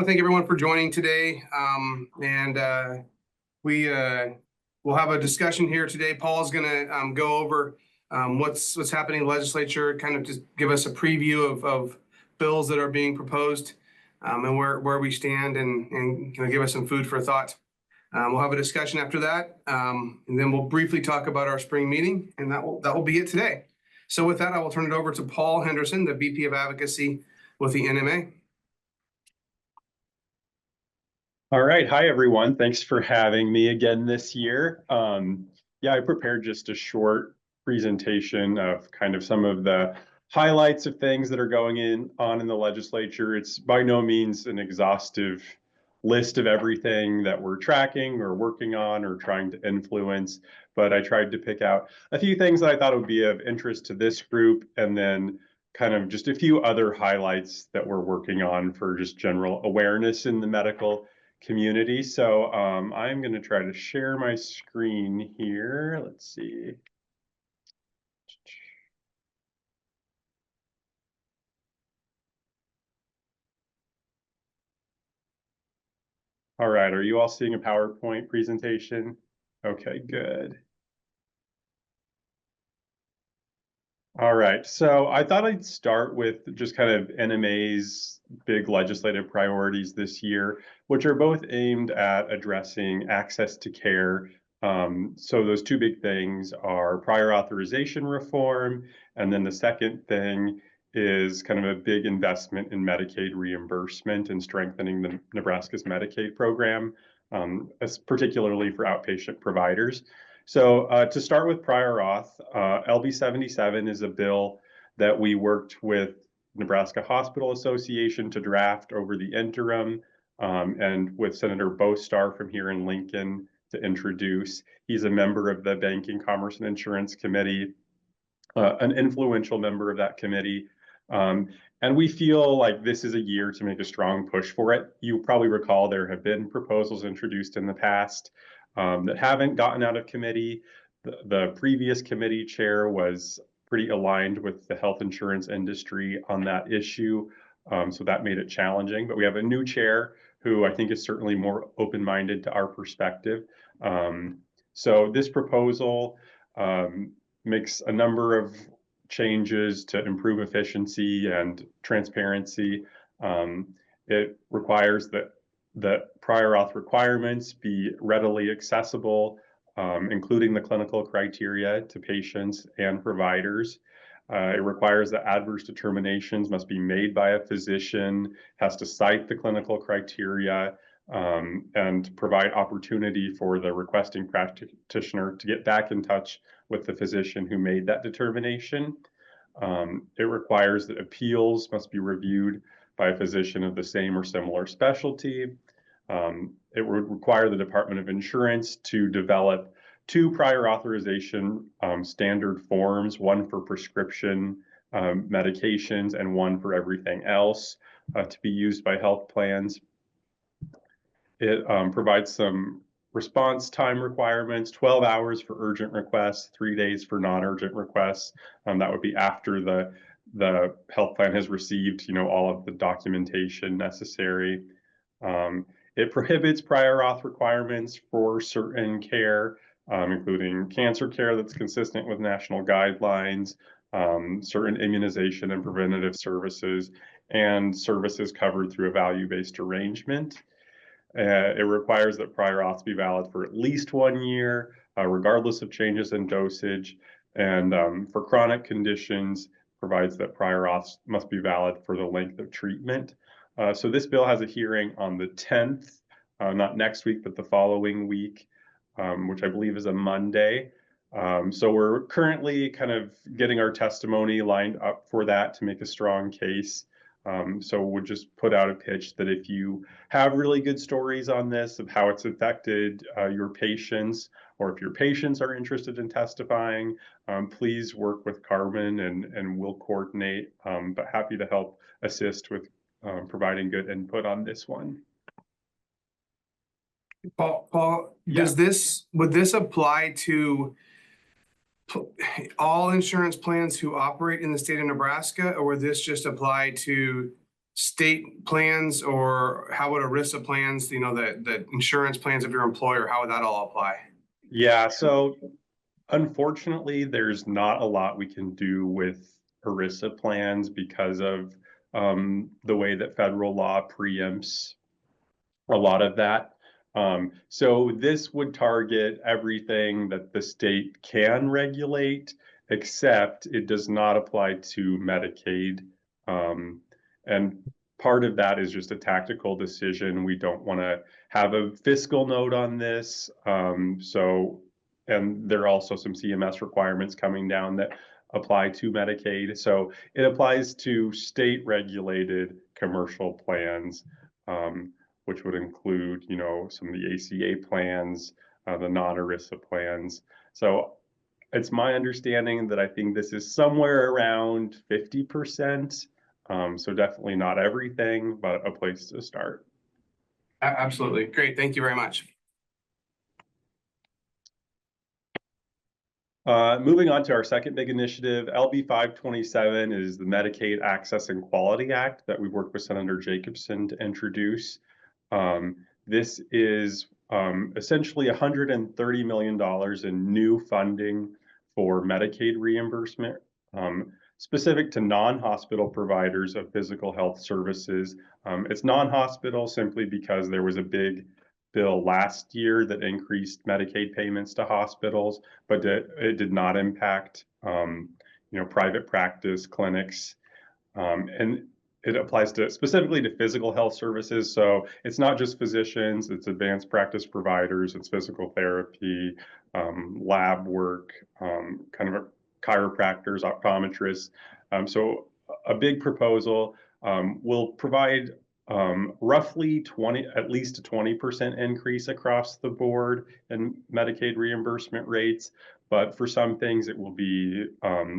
want to thank everyone for joining today. We will have a discussion here today. Paul's going to go over what's happening in the legislature, kind of just give us a preview of bills that are being proposed and where we stand, and kind of give us some food for thought. We'll have a discussion after that, and then we'll briefly talk about our spring meeting, and that will be it today. So with that, I will turn it over to Paul Henderson, the VP of Advocacy with the NMA. All right. Hi, everyone. Thanks for having me again this year. I prepared just a short presentation of kind of some of the highlights of things that are going on in the legislature. It's by no means an exhaustive list of everything that we're tracking or working on or trying to influence, but I tried to pick out a few things that I thought would be of interest to this group, and then kind of just a few other highlights that we're working on for just general awareness in the medical community. So I'm going to try to share my screen here. Let's see. All right, are you all seeing a PowerPoint presentation? Okay, good. All right, so I thought I'd start with just kind of NMA's big legislative priorities this year, which are both aimed at addressing access to care. So those two big things are prior authorization reform, and then the second thing is kind of a big investment in Medicaid reimbursement and strengthening the Nebraska's Medicaid program, particularly for outpatient providers. So to start with prior auth, LB 77 is a bill that we worked with Nebraska Hospital Association to draft over the interim, and with Senator Bostar from here in Lincoln to introduce. He's a member of the Banking, Commerce, and Insurance Committee, an influential member of that committee. And we feel like this is a year to make a strong push for it. You probably recall there have been proposals introduced in the past that haven't gotten out of committee. The previous committee chair was pretty aligned with the health insurance industry on that issue, so that made it challenging. But we have a new chair who I think is certainly more open-minded to our perspective. So this proposal makes a number of changes to improve efficiency and transparency. It requires that prior auth requirements be readily accessible, including the clinical criteria to patients and providers. It requires that adverse determinations must be made by a physician, has to cite the clinical criteria, and provide opportunity for the requesting practitioner to get back in touch with the physician who made that determination. It requires that appeals must be reviewed by a physician of the same or similar specialty. It would require the Department of Insurance to develop 2 prior authorization standard forms, one for prescription medications and one for everything else to be used by health plans. It provides some response time requirements, 12 hours for urgent requests, 3 days for non-urgent requests. That would be after the health plan has received, all of the documentation necessary. It prohibits prior auth requirements for certain care, including cancer care that's consistent with national guidelines, certain immunization and preventative services, and services covered through a value-based arrangement. It requires that prior auths be valid for at least 1 year, regardless of changes in dosage, and for chronic conditions, provides that prior auths must be valid for the length of treatment. So this bill has a hearing on the 10th, not next week, but the following week, which I believe is a Monday. So we're currently kind of getting our testimony lined up for that to make a strong case. So we'll just put out a pitch that if you have really good stories on this, of how it's affected your patients, or if your patients are interested in testifying, please work with Carmen and we'll coordinate, but happy to help assist with providing good input on this one. Paul, Yeah. would this apply to all insurance plans who operate in the state of Nebraska, or would this just apply to state plans, or how would ERISA plans, the insurance plans of your employer, how would that all apply? Yeah, so unfortunately, there's not a lot we can do with ERISA plans because of the way that federal law preempts a lot of that. So this would target everything that the state can regulate, except it does not apply to Medicaid. And part of that is just a tactical decision. We don't want to have a fiscal note on this. And there are also some CMS requirements coming down that apply to Medicaid. So it applies to state regulated commercial plans. Which would include, some of the ACA plans, the non-ERISA plans. So it's my understanding that I think this is somewhere around 50%. So definitely not everything, but a place to start. Absolutely. Great. Thank you very much. Moving on to our second big initiative, LB 527 is the Medicaid Access and Quality Act that we worked with Senator Jacobson to introduce. This is essentially $130 million in new funding for Medicaid reimbursement, specific to non-hospital providers of physical health services. It's non-hospital simply because there was a big bill last year that increased Medicaid payments to hospitals, but it did not impact, private practice clinics. And it applies specifically to physical health services. So it's not just physicians, it's advanced practice providers, it's physical therapy, lab work, kind of chiropractors, optometrists. So a big proposal will provide roughly at least a 20% increase across the board in Medicaid reimbursement rates. But for some things, it will be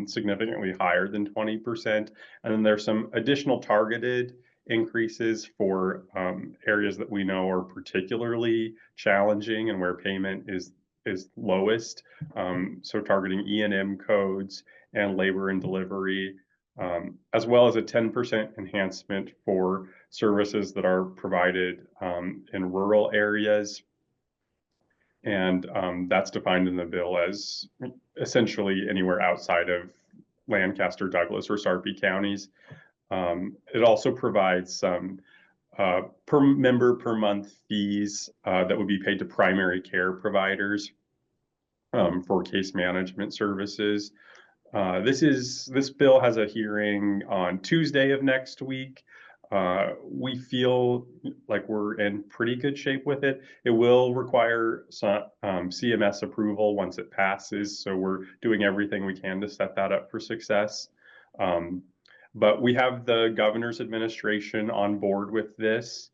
significantly higher than 20%. And then there's some additional targeted increases for areas that we know are particularly challenging and where payment is lowest. So targeting E&M codes and labor and delivery, as well as a 10% enhancement for services that are provided in rural areas. And that's defined in the bill as essentially anywhere outside of Lancaster, Douglas, or Sarpy counties. It also provides some per member per month fees that would be paid to primary care providers for case management services. This bill has a hearing on Tuesday of next week. We feel like we're in pretty good shape with it. It will require some CMS approval once it passes, so we're doing everything we can to set that up for success. But we have the governor's administration on board with this,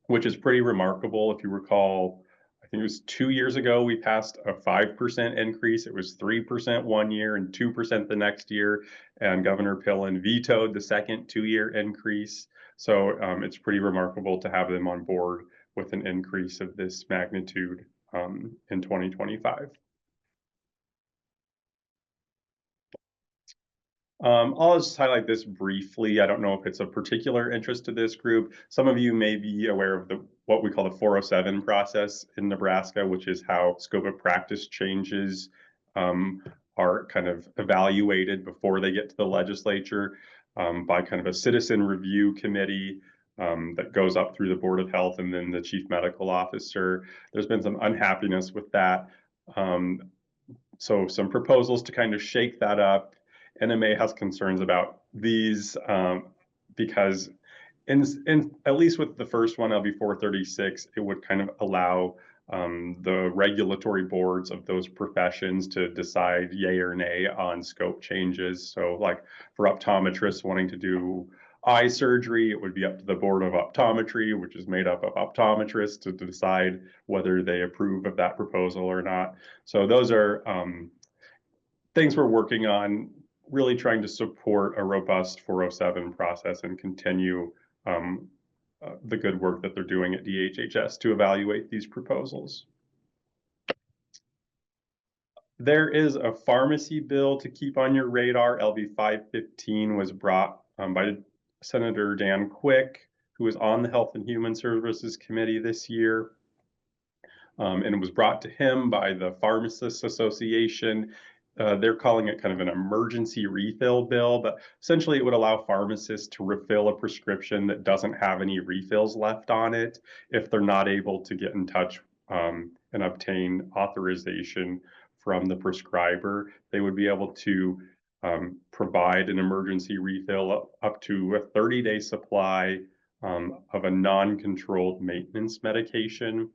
which is pretty remarkable. If you recall, I think it was 2 years ago, we passed a 5% increase. It was 3% one year and 2% the next year. And Governor Pillen vetoed the second 2-year increase. So it's pretty remarkable to have them on board with an increase of this magnitude in 2025. I'll just highlight this briefly. I don't know if it's a particular interest to this group. Some of you may be aware of what we call the 407 process in Nebraska, which is how scope of practice changes are kind of evaluated before they get to the legislature by kind of a citizen review committee that goes up through the Board of Health and then the chief medical officer. There's been some unhappiness with that. So some proposals to kind of shake that up. NMA has concerns about these because in at least with the first one, LB 436, it would kind of allow the regulatory boards of those professions to decide yay or nay on scope changes. So like for optometrists wanting to do eye surgery, it would be up to the Board of Optometry, which is made up of optometrists, to decide whether they approve of that proposal or not. So those are things we're working on, really trying to support a robust 407 process and continue the good work that they're doing at DHHS to evaluate these proposals. There is a pharmacy bill to keep on your radar. LB 515 was brought by Senator Dan Quick, who was on the Health and Human Services Committee this year. And it was brought to him by the Pharmacists Association. They're calling it kind of an emergency refill bill, but essentially it would allow pharmacists to refill a prescription that doesn't have any refills left on it if they're not able to get in touch and obtain authorization from the prescriber. They would be able to provide an emergency refill up to a 30-day supply of a non-controlled maintenance medication.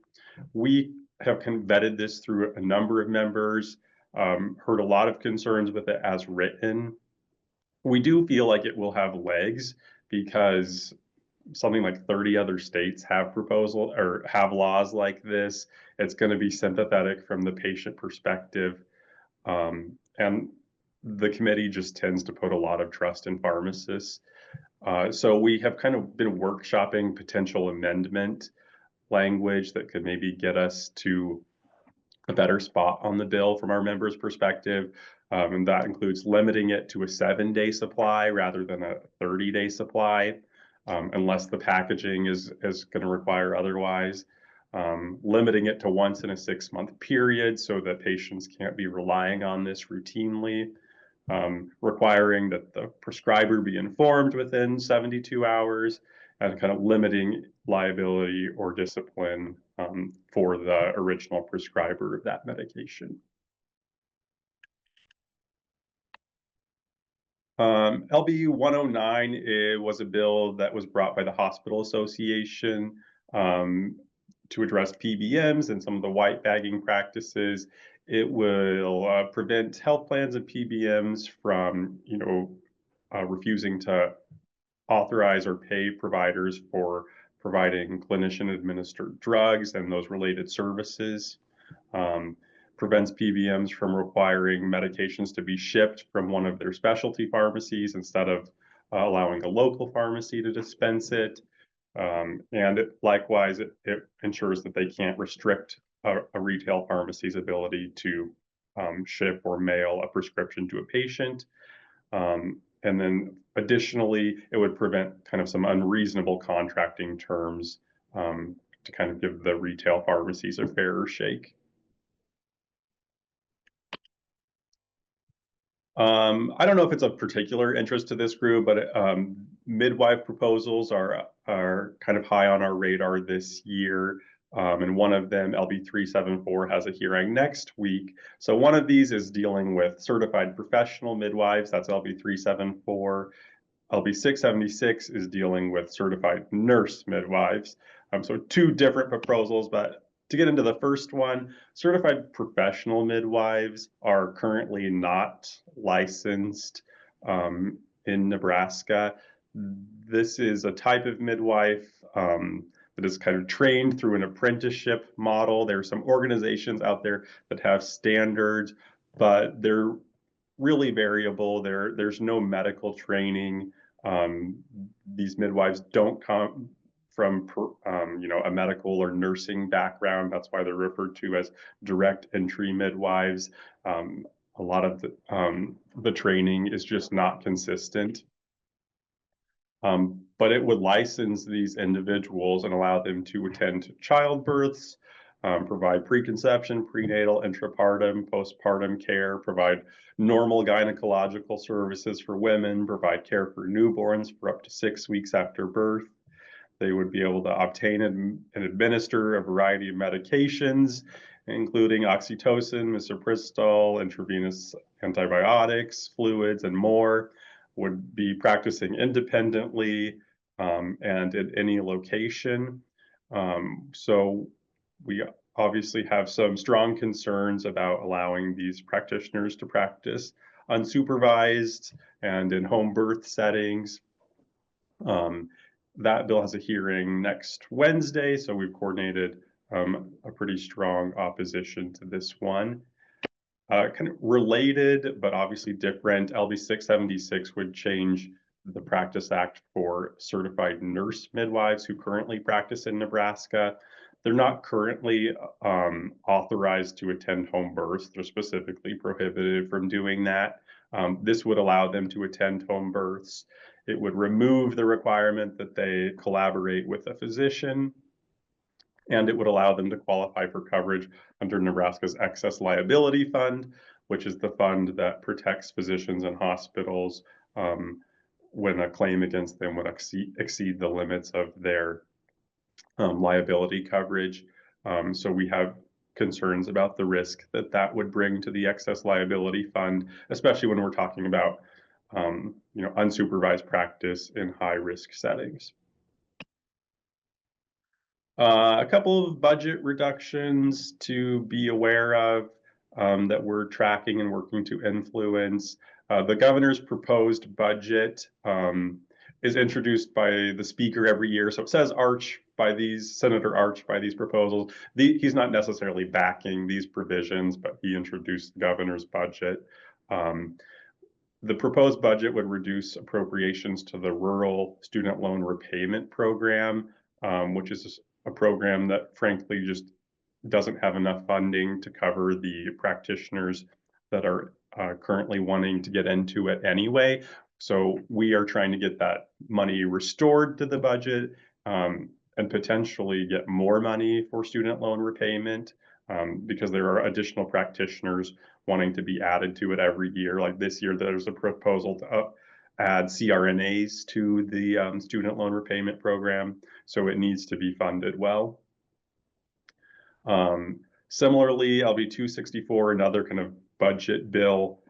We have vetted this through a number of members, heard a lot of concerns with it as written. We do feel like it will have legs because something like 30 other states have proposal or have laws like this. It's going to be sympathetic from the patient perspective. And the committee just tends to put a lot of trust in pharmacists. So we have kind of been workshopping potential amendment language that could maybe get us to a better spot on the bill from our members' perspective. And that includes limiting it to a 7-day supply rather than a 30-day supply, unless the packaging is going to require otherwise. Limiting it to once in a 6-month period so that patients can't be relying on this routinely. Requiring that the prescriber be informed within 72 hours, and kind of limiting liability or discipline for the original prescriber of that medication. LB 109 was a bill that was brought by the Hospital Association to address PBMs and some of the white bagging practices. It will prevent health plans and PBMs from, refusing to authorize or pay providers for providing clinician-administered drugs and those related services. Prevents PBMs from requiring medications to be shipped from one of their specialty pharmacies instead of allowing a local pharmacy to dispense it. And likewise, it ensures that they can't restrict a retail pharmacy's ability to ship or mail a prescription to a patient. And then additionally, it would prevent kind of some unreasonable contracting terms to kind of give the retail pharmacies a fairer shake. I don't know if it's of particular interest to this group, but midwife proposals are kind of high on our radar this year. And one of them, LB 374, has a hearing next week. So one of these is dealing with certified professional midwives. That's LB 374. LB 676 is dealing with certified nurse midwives. So two different proposals, but to get into the first one, certified professional midwives are currently not licensed in Nebraska. This is a type of midwife that is kind of trained through an apprenticeship model. There are some organizations out there that have standards, but they're really variable. There's no medical training. These midwives don't come from a medical or nursing background. That's why they're referred to as direct entry midwives. A lot of the training is just not consistent. But it would license these individuals and allow them to attend childbirths, provide preconception, prenatal, intrapartum, postpartum care, provide normal gynecological services for women, provide care for newborns for up to 6 weeks after birth. They would be able to obtain and administer a variety of medications, including oxytocin, misoprostol, intravenous antibiotics, fluids, and more. Would be practicing independently and at any location. So we obviously have some strong concerns about allowing these practitioners to practice unsupervised and in home birth settings. That bill has a hearing next Wednesday, so we've coordinated a pretty strong opposition to this one. Kind of related, but obviously different, LB 676 would change the Practice Act for certified nurse midwives who currently practice in Nebraska. They're not currently authorized to attend home births. They're specifically prohibited from doing that. This would allow them to attend home births. It would remove the requirement that they collaborate with a physician, and it would allow them to qualify for coverage under Nebraska's Excess Liability Fund, which is the fund that protects physicians and hospitals when a claim against them would exceed the limits of their liability coverage. So we have concerns about the risk that that would bring to the excess liability fund, especially when we're talking about unsupervised practice in high risk settings. A couple of budget reductions to be aware of that we're tracking and working to influence. The governor's proposed budget is introduced by the speaker every year. So it says Senator Arch by these proposals. He's not necessarily backing these provisions, but he introduced the governor's budget. The proposed budget would reduce appropriations to the Rural Student Loan Repayment Program, which is a program that frankly just doesn't have enough funding to cover the practitioners that are currently wanting to get into it anyway. So we are trying to get that money restored to the budget and potentially get more money for student loan repayment because there are additional practitioners wanting to be added to it every year. Like this year, there's a proposal to add CRNAs to the student loan repayment program, so it needs to be funded well. Similarly, LB 264, another kind of budget bill,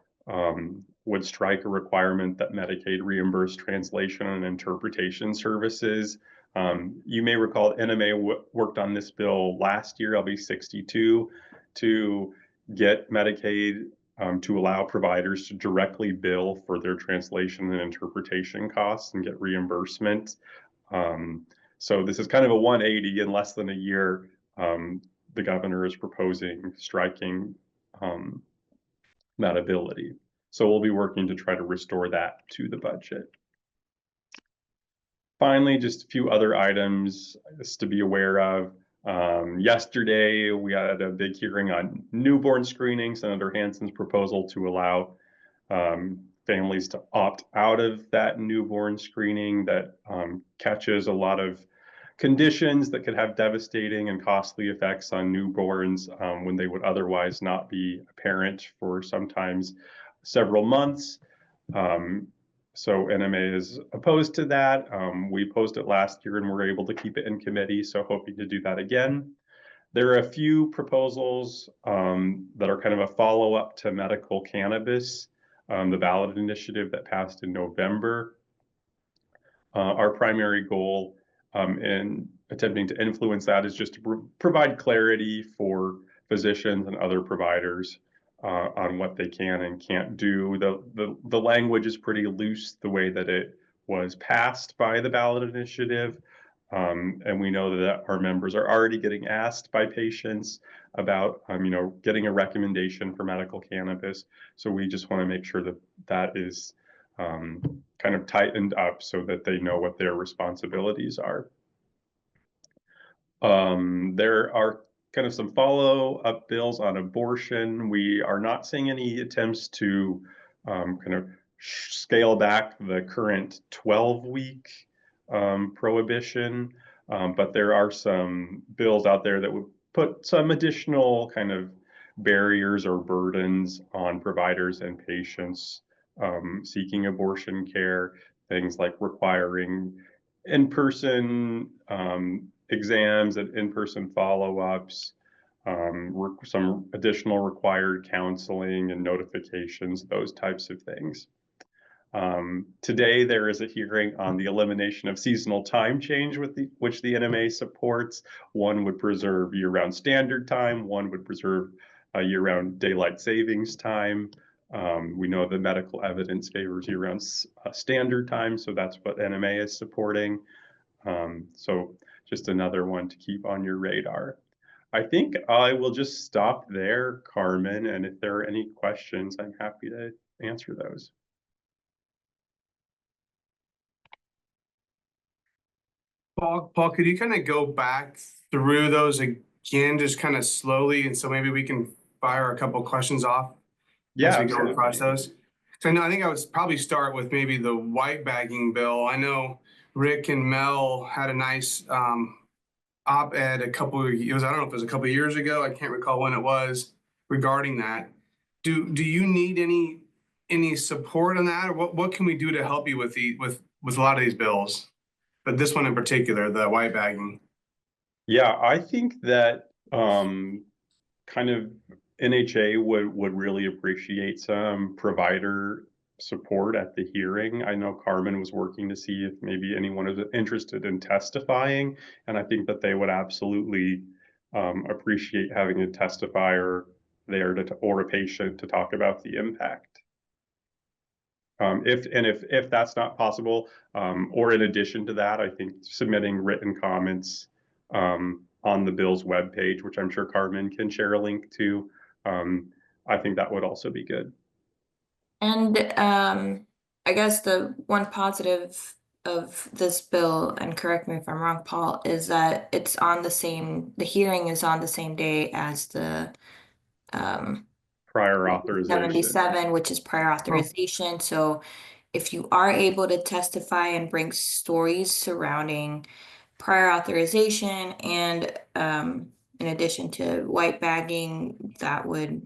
would strike a requirement that Medicaid reimburse translation and interpretation services. You may recall NMA worked on this bill last year, LB 62, to get Medicaid to allow providers to directly bill for their translation and interpretation costs and get reimbursement. So this is kind of a 180 in less than a year. The governor is proposing striking that ability. So we'll be working to try to restore that to the budget. Finally, just a few other items just to be aware of. Yesterday, we had a big hearing on newborn screening, Senator Hansen's proposal to allow families to opt out of that newborn screening that catches a lot of conditions that could have devastating and costly effects on newborns when they would otherwise not be apparent for sometimes several months. So NMA is opposed to that. We opposed it last year and were able to keep it in committee, so hoping to do that again. There are a few proposals that are kind of a follow-up to medical cannabis, the ballot initiative that passed in November. Our primary goal in attempting to influence that is just to provide clarity for physicians and other providers on what they can and can't do. The language is pretty loose the way that it was passed by the ballot initiative. And we know that our members are already getting asked by patients about, getting a recommendation for medical cannabis. So we just want to make sure that that is kind of tightened up so that they know what their responsibilities are. There are kind of some follow-up bills on abortion. We are not seeing any attempts to kind of scale back the current 12-week prohibition, but there are some bills out there that would put some additional kind of barriers or burdens on providers and patients seeking abortion care, things like requiring in-person exams and in-person follow-ups, some additional required counseling and notifications, those types of things. Today, there is a hearing on the elimination of seasonal time change which the NMA supports. One would preserve year-round standard time, one would preserve year-round daylight savings time. We know the medical evidence favors year-round standard time, so that's what NMA is supporting. So just another one to keep on your radar. I think I will just stop there, Carmen, and if there are any questions, I'm happy to answer those. Paul, could you kind of go back through those again, just kind of slowly, and so maybe we can fire a couple questions off as we go across those? So I think I would probably start with maybe the white bagging bill. I know Rick and Mel had a nice op-ed a couple of years, I don't know if it was a couple of years ago, I can't recall when it was, regarding that. Do you need any support on that, or what can we do to help you with with a lot of these bills? But this one in particular, the white bagging. Yeah, I think that kind of NHA would really appreciate some provider support at the hearing. I know Carmen was working to see if maybe anyone is interested in testifying, and I think that they would absolutely appreciate having a testifier there or a patient to talk about the impact. If that's not possible, or in addition to that, I think submitting written comments on the bill's webpage, which I'm sure Carmen can share a link to, I think that would also be good. And I guess the one positive of this bill, and correct me if I'm wrong, Paul, is that the hearing is on the same day as the um Prior authorization. 77, which is prior authorization. So if you are able to testify and bring stories surrounding prior authorization and in addition to white bagging, that would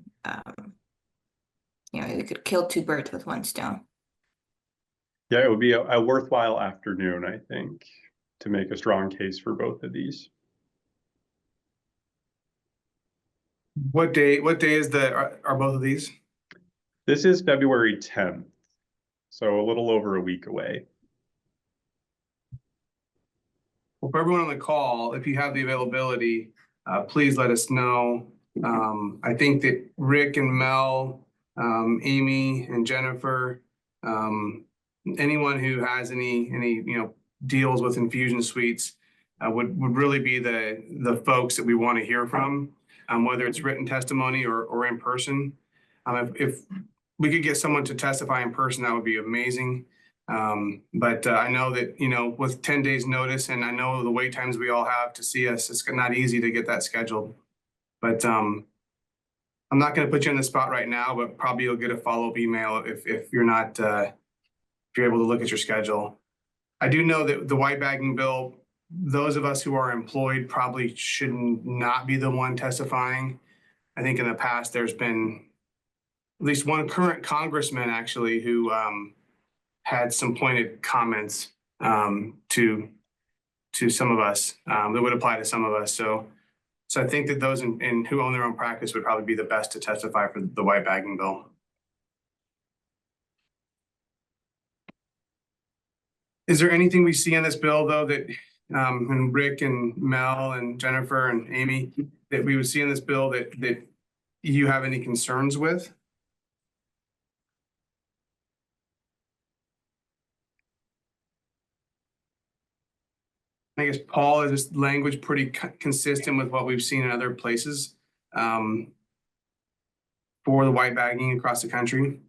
you could kill two birds with one stone. Yeah, it would be a worthwhile afternoon, I think, to make a strong case for both of these. What day is are both of these? This is February 10th, so a little over a week away. Well, for everyone on the call, if you have the availability, please let us know. I think that Rick and Mel, Amy and Jennifer, anyone who has any deals with infusion suites would really be the folks that we want to hear from, whether it's written testimony or in person. If we could get someone to testify in person, that would be amazing. But I know that, with 10 days notice, and I know the wait times we all have to see us, it's not easy to get that scheduled. But I'm not going to put you on the spot right now, but probably you'll get a follow-up email if you're not, if you're able to look at your schedule. I do know that the white bagging bill, those of us who are employed probably should not be the one testifying. I think in the past, there's been at least one current congressman actually who had some pointed comments to some of us that would apply to some of us. So I think that those in who own their own practice would probably be the best to testify for the white bagging bill. Is there anything we see in this bill though that and Rick and Mel and Jennifer and Amy that we would see in this bill that you have any concerns with? I guess, Paul, is this language pretty consistent with what we've seen in other places for the white bagging across the country?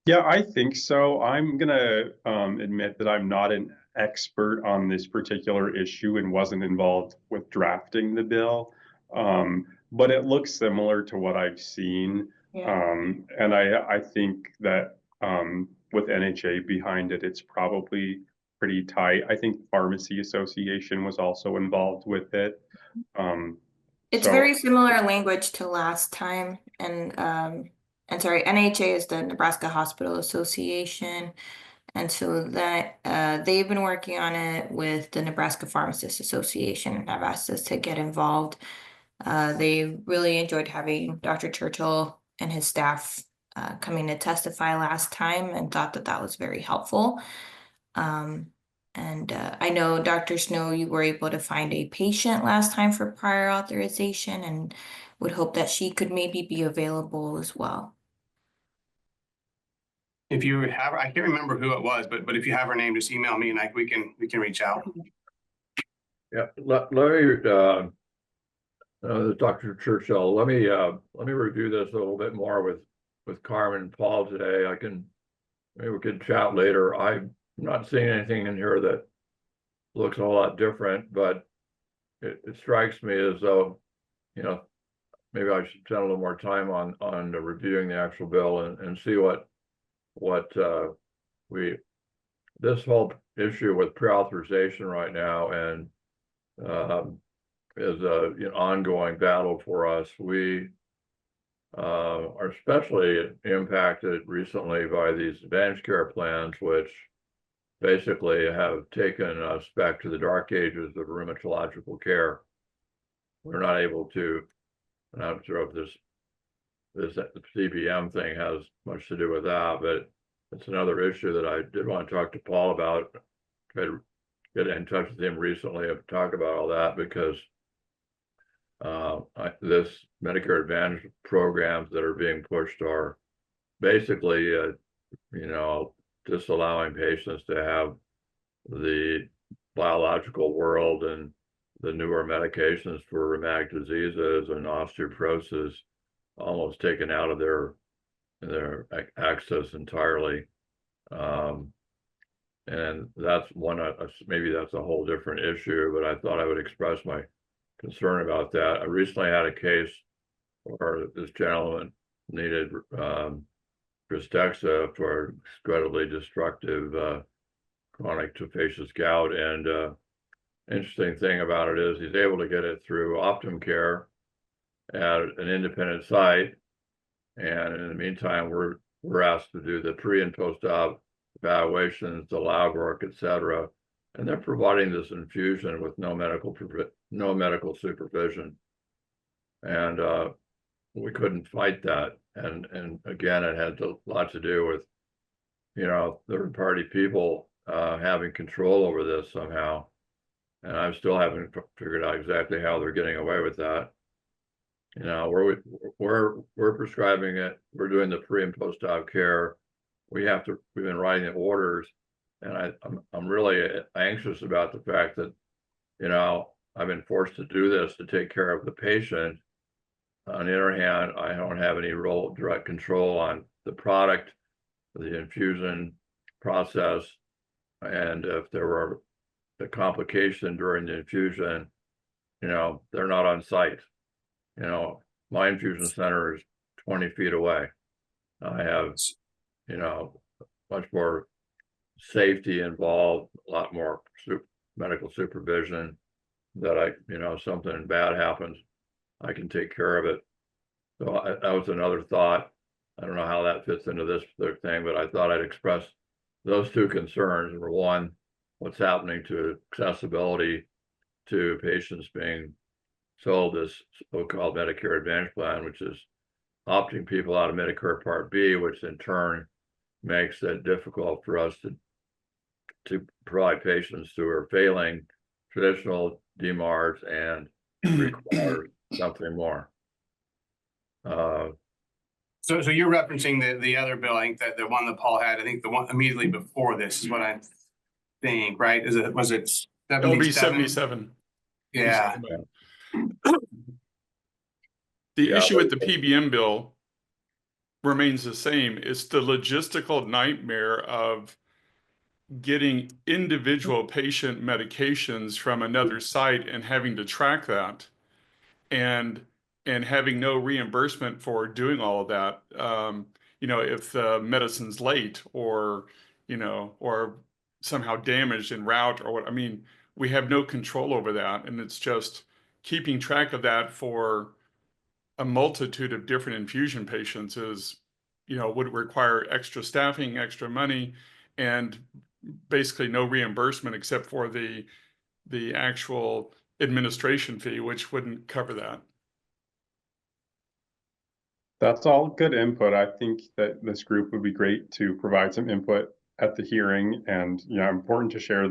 Yeah, I think so. I'm gonna admit that I'm not an expert on this particular issue and wasn't involved with drafting the bill. But it looks similar to what I've seen. Yeah. And I think that with NHA behind it, it's probably pretty tight. I think Pharmacy Association was also involved with it. It's So very similar language to last time, and sorry, NHA is the Nebraska Hospital Association, and so that they've been working on it with the Nebraska Pharmacists Association, and have asked us to get involved. They really enjoyed having Dr. Churchill and his staff coming to testify last time, and thought that that was very helpful. And I know, Dr. Snow, you were able to find a patient last time for prior authorization, and would hope that she could maybe be available as well. If you have, I can't remember who it was, but if you have her name, just email me and we can reach out. Yeah, let me Dr. Churchill, let me review this a little bit more with Carmen and Paul today. Maybe we could chat later. I'm not seeing anything in here that looks a whole lot different, but it strikes me as though, maybe I should spend a little more time on reviewing the actual bill and see what this whole issue with pre-authorization right now and is a ongoing battle for us. We are especially impacted recently by these advanced care plans, which basically have taken us back to the dark ages of rheumatological care. We're not able to, I'm not sure if this CBM thing has much to do with that, but it's another issue that I did want to talk to Paul about. Try to get in touch with him recently and talk about all that, because this Medicare Advantage programs that are being pushed are basically, disallowing patients to have the biological world and the newer medications for rheumatic diseases and osteoporosis almost taken out of their access entirely. And that's maybe that's a whole different issue, but I thought I would express my concern about that. I recently had a case where this gentleman needed Krystexxa for incredibly destructive chronic tophaceous gout. And interesting thing about it is he's able to get it through Optum Care at an independent site. And in the meantime, we're asked to do the pre and post-op evaluations, the lab work, et cetera. And they're providing this infusion with no medical supervision. And we couldn't fight that. And again, it had a lot to do with, third party people having control over this somehow. And I still haven't figured out exactly how they're getting away with that. We're prescribing it. We're doing the pre and post-op care. We've been writing the orders, and I'm really anxious about the fact that, I've been forced to do this to take care of the patient. On the other hand, I don't have any direct control on the product, the infusion process, and if there were a complication during the infusion, they're not on site. My infusion center is 20 feet away. I have, much more safety involved, a lot more medical supervision that something bad happens, I can take care of it. So that was another thought. I don't know how that fits into this thing, but I thought I'd express those two concerns. Number one, what's happening to accessibility to patients being sold this so-called Medicare Advantage plan, which is opting people out of Medicare Part B, which in turn makes it difficult for us to provide patients who are failing traditional DMARDs and require something more. So you're referencing the other bill, I think that the one that Paul had, I think the one immediately before this is what I think, right? Was it 77? It'll be 77. Yeah. The issue with the PBM bill remains the same. It's the logistical nightmare of getting individual patient medications from another site and having to track that, and having no reimbursement for doing all of that. If the medicine's late or somehow damaged en route or what, we have no control over that. And it's just keeping track of that for a multitude of different infusion patients would require extra staffing, extra money, and basically no reimbursement except for the actual administration fee, which wouldn't cover that. That's all good input. I think that this group would be great to provide some input at the hearing, and important to share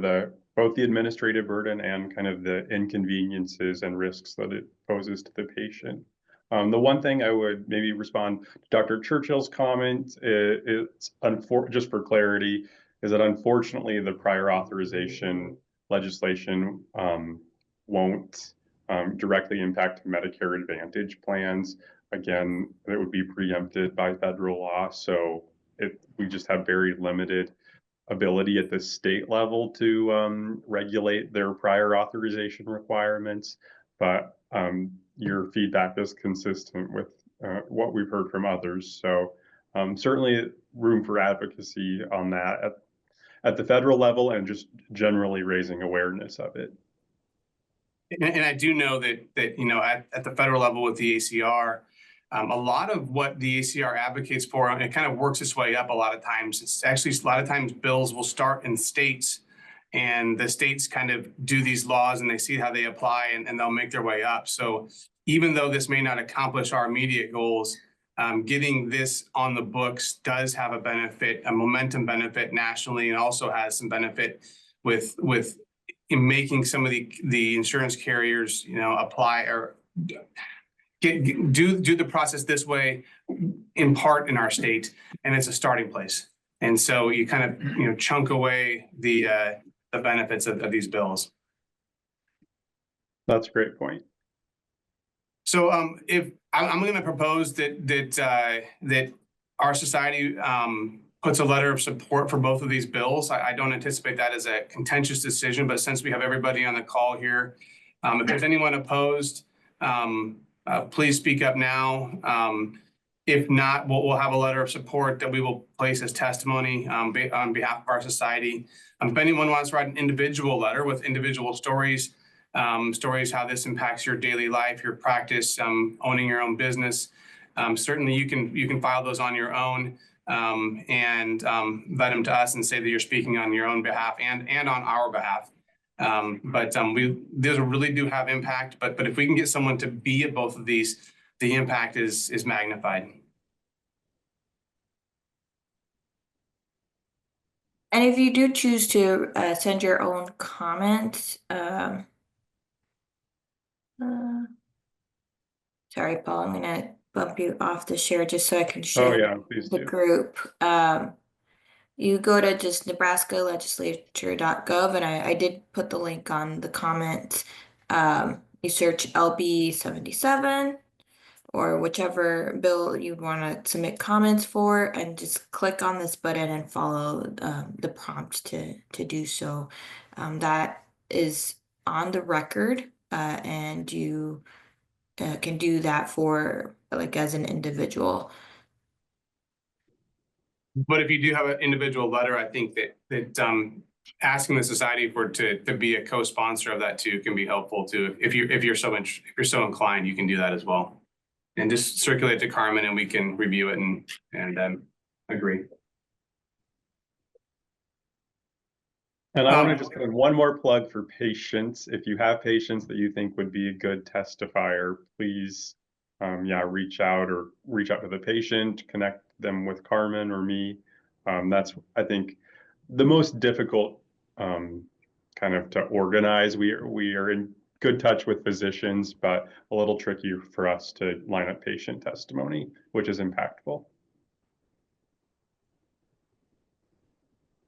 both the administrative burden and kind of the inconveniences and risks that it poses to the patient. The one thing I would maybe respond to Dr. Churchill's comment is just for clarity, is that unfortunately the prior authorization legislation won't directly impact Medicare Advantage plans. Again, it would be preempted by federal law, so we just have very limited ability at the state level to regulate their prior authorization requirements. but your feedback is consistent with what we've heard from others. So certainly room for advocacy on that at the federal level and just generally raising awareness of it. And I do know that you know, at the federal level with the ACR, a lot of what the ACR advocates for, and it kind of works its way up a lot of times. It's actually a lot of times bills will start in states, and the states kind of do these laws and they see how they apply, and they'll make their way up. So even though this may not accomplish our immediate goals, getting this on the books does have a benefit, a momentum benefit nationally, and also has some benefit with in making some of the insurance carriers, you know, apply or do the process this way in part in our state, and it's a starting place. And so you kind of, you know, chunk away the benefits of these bills. That's a great point. So if I'm going to propose that our society puts a letter of support for both of these bills. I don't anticipate that as a contentious decision, but since we have everybody on the call here, if there's anyone opposed, please speak up now. If not, we'll have a letter of support that we will place as testimony on behalf of our society. If anyone wants to write an individual letter with individual stories, stories how this impacts your daily life, your practice, owning your own business, certainly you can file those on your own. And let them to us and say that you're speaking on your own behalf and on our behalf. These really do have impact, but if we can get someone to be at both of these, the impact is magnified. And if you do choose to send your own comments, sorry, Paul, I'm gonna bump you off the share just so I can share Oh yeah, please the do. group. You go to just nebraskalegislature.gov, and I did put the link on the comment. You search LB 77 or whichever bill you'd want to submit comments for, and just click on this button and follow the prompt to do so. That is on the record, and you can do that for like as an individual. But if you do have an individual letter, I think that asking the society to be a co-sponsor of that too can be helpful too. If you're so inclined, you can do that as well, and just circulate to Carmen, and we can review it and agree. And I want to just put in one more plug for patients. If you have patients that you think would be a good testifier, please, reach out to the patient, connect them with Carmen or me. That's, I think, the most difficult kind of to organize. We are in good touch with physicians, but a little tricky for us to line up patient testimony, which is impactful.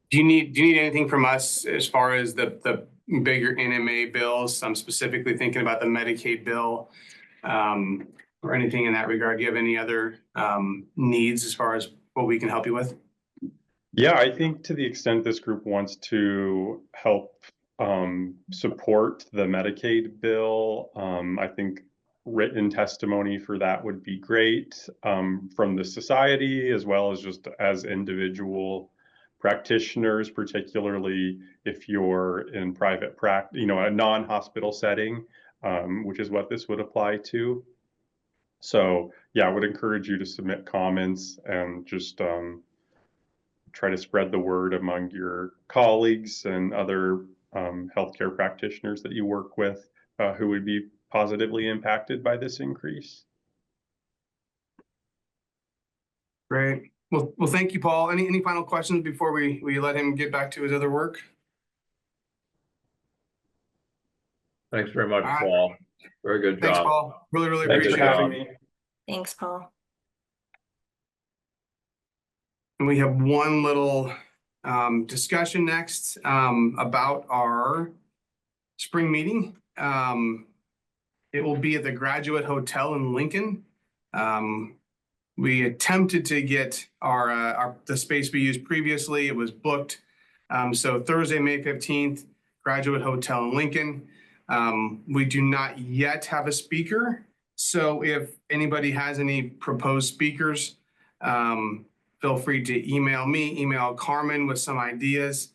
Do you need anything from us as far as the bigger NMA bills? I'm specifically thinking about the Medicaid bill, or anything in that regard. Do you have any other needs as far as what we can help you with? Yeah, I think to the extent this group wants to help support the Medicaid bill, I think written testimony for that would be great, from the society as well as just as individual practitioners, particularly if you're in private practice, a non-hospital setting, which is what this would apply to. So yeah, I would encourage you to submit comments and just try to spread the word among your colleagues and other healthcare practitioners that you work with who would be positively impacted by this increase. Great. Well, thank you, Paul. Any final questions before we let him get back to his other work? Thanks very much, All right. Paul. Very good Thanks, job. Paul. Really Thanks appreciate for it. having me. Thanks, Paul. And we have one little discussion next about our spring meeting. It will be at the Graduate Hotel in Lincoln. We attempted to get the space we used previously. It was booked. So Thursday, May 15th, Graduate Hotel in Lincoln. We do not yet have a speaker. So if anybody has any proposed speakers, feel free to email me, email Carmen with some ideas.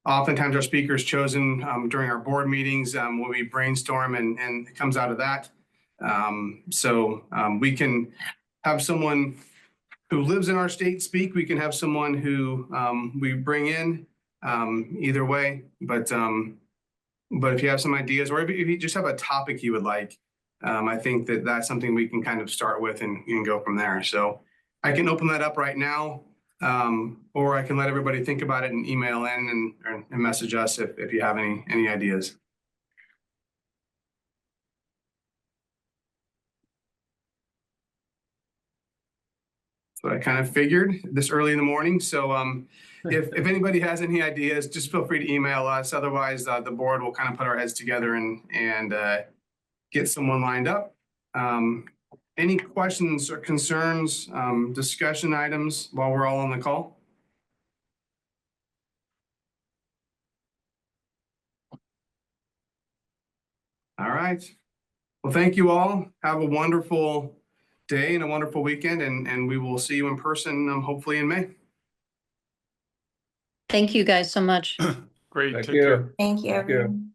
Oftentimes our speakers chosen during our board meetings when we brainstorm and it comes out of that. We can have someone who lives in our state speak. We can have someone who we bring in, either way. But if you have some ideas, or if you just have a topic you would like, I think that that's something we can kind of start with and go from there. So I can open that up right now, or I can let everybody think about it and email in and message us if you have any ideas. So I kind of figured this early in the morning. So if anybody has any ideas, just feel free to email us. Otherwise, the board will kind of put our heads together and get someone lined up. Any questions or concerns, discussion items while we're all on the call? All right. Well, thank you all. Have a wonderful day and a wonderful weekend, and we will see you in person, hopefully in May. Thank you guys so much. Great, Thank take you. care. Thank you, Thank you. everyone.